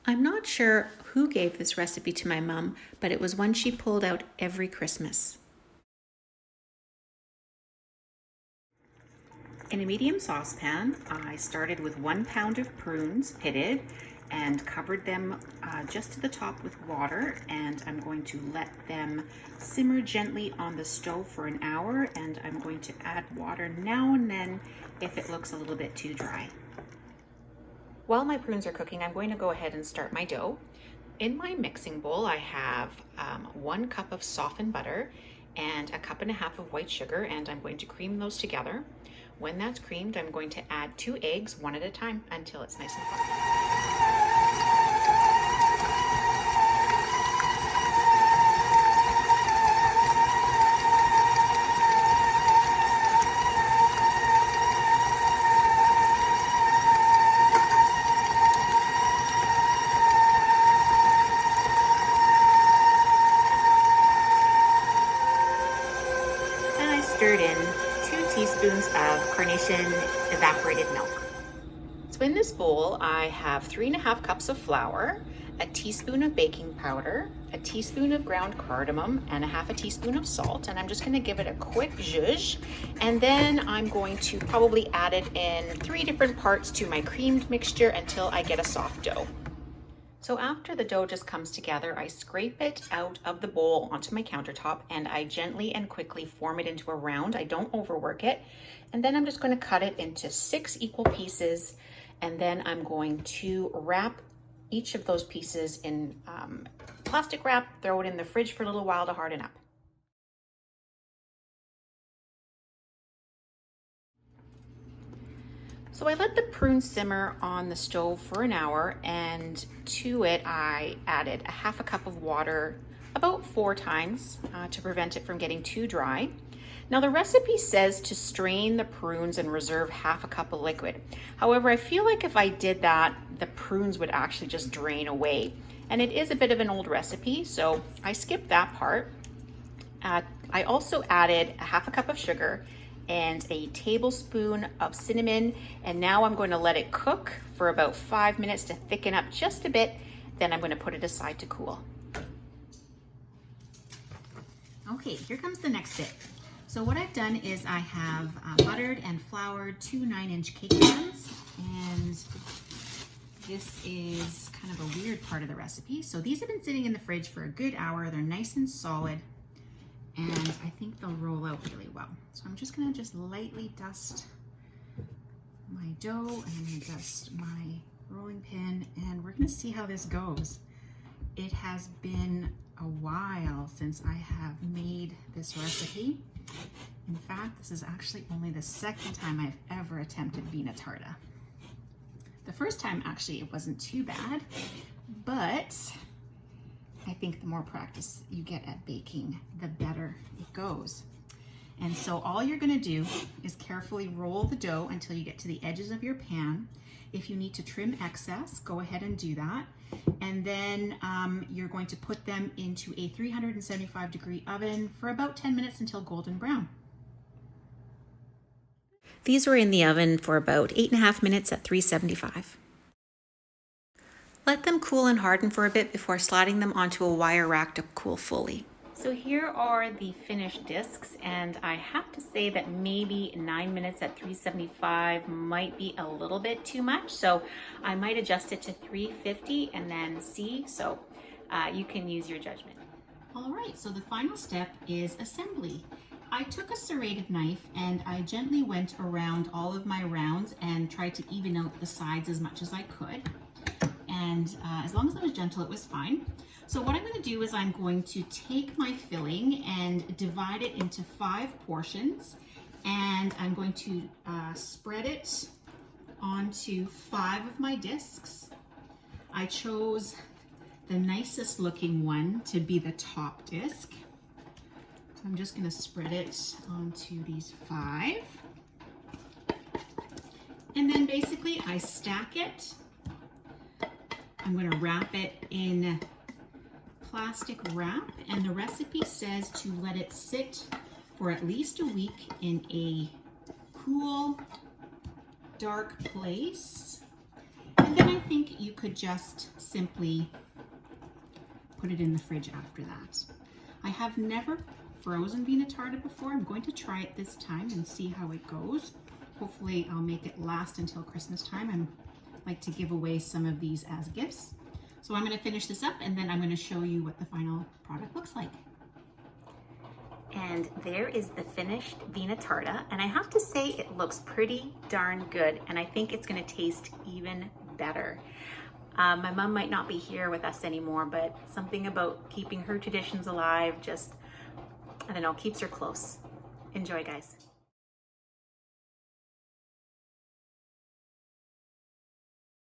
I'm not sure who gave this recipe to my mom, but it was one she pulled out every Christmas. In a medium saucepan, I started with 1 pound of prunes pitted and covered them just to the top with water, and I'm going to let them simmer gently on the stove for an hour, and I'm going to add water now and then if it looks a little bit too dry. While my prunes are cooking, I'm going to go ahead and start my dough. In my mixing bowl, I have 1 cup of softened butter and 1.5 cups of white sugar, and I'm going to cream those together. When that's creamed, I'm going to add 2 eggs, one at a time, until it's nice and fluffy. Stirred in 2 teaspoons of carnation evaporated milk. So in this bowl, I have 3.5 cups of flour, a teaspoon of baking powder, a teaspoon of ground cardamom, and 1/2 teaspoon of salt. And I'm just going to give it a quick zhuzh. And then I'm going to probably add it in 3 different parts to my creamed mixture until I get a soft dough. So after the dough just comes together, I scrape it out of the bowl onto my countertop, and I gently and quickly form it into a round. I don't overwork it. And then I'm just going to cut it into 6 equal pieces, and then I'm going to wrap each of those pieces in plastic wrap, throw it in the fridge for a little while to harden up. So I let the prunes simmer on the stove for an hour, and to it I added 1/2 cup of water about 4 times to prevent it from getting too dry. Now the recipe says to strain the prunes and reserve 1/2 cup of liquid. However, I feel like if I did that, the prunes would actually just drain away. And it is a bit of an old recipe, so I skipped that part. I also added 1/2 cup of sugar and a tablespoon of cinnamon, and now I'm going to let it cook for about 5 minutes to thicken up just a bit. Then I'm going to put it aside to cool. Okay, here comes the next bit. So what I've done is I have buttered and floured 2 9-inch cake pans, and this is kind of a weird part of the recipe. So these have been sitting in the fridge for a good hour. They're nice and solid, and I think they'll roll out really well. So I'm just gonna lightly dust my dough, and I'm gonna dust my rolling pin, and we're gonna see how this goes. It has been a while since I have made this recipe. In fact, this is actually only the 2nd time I've ever attempted Vinetarta. The first time, actually, it wasn't too bad, but I think the more practice you get at baking, the better it goes. And so all you're gonna do is carefully roll the dough until you get to the edges of your pan. If you need to trim excess, go ahead and do that. And then you're going to put them into a 375-degree oven for about 10 minutes until golden brown. These were in the oven for about 8.5 minutes at 375. Let them cool and harden for a bit before sliding them onto a wire rack to cool fully. So here are the finished discs, and I have to say that maybe 9 minutes at 375 might be a little bit too much, so I might adjust it to 350 and then see, so you can use your judgment. All right, so the final step is assembly. I took a serrated knife and I gently went around all of my rounds and tried to even out the sides as much as I could. And as long as I was gentle, it was fine. So what I'm going to do is I'm going to take my filling and divide it into 5 portions, and I'm going to spread it onto 5 of my discs. I chose the nicest looking one to be the top disc. So I'm just going to spread it onto these 5. And then basically I stack it. I'm going to wrap it in plastic wrap, and the recipe says to let it sit for at least a week in a cool, dark place. And then I'm think you could just simply put it in the fridge after that. I have never frozen Vinetarta before. I'm going to try it this time and see how it goes. Hopefully I'll make it last until Christmas time. I like to give away some of these as gifts. So I'm going to finish this up and then I'm going to show you what the final product looks like. And there is the finished Vinetarta, and I have to say it looks pretty darn good, and I think it's going to taste even better. My mom might not be here with us anymore, but something about keeping her traditions alive just, I don't know, keeps her close. Enjoy, guys.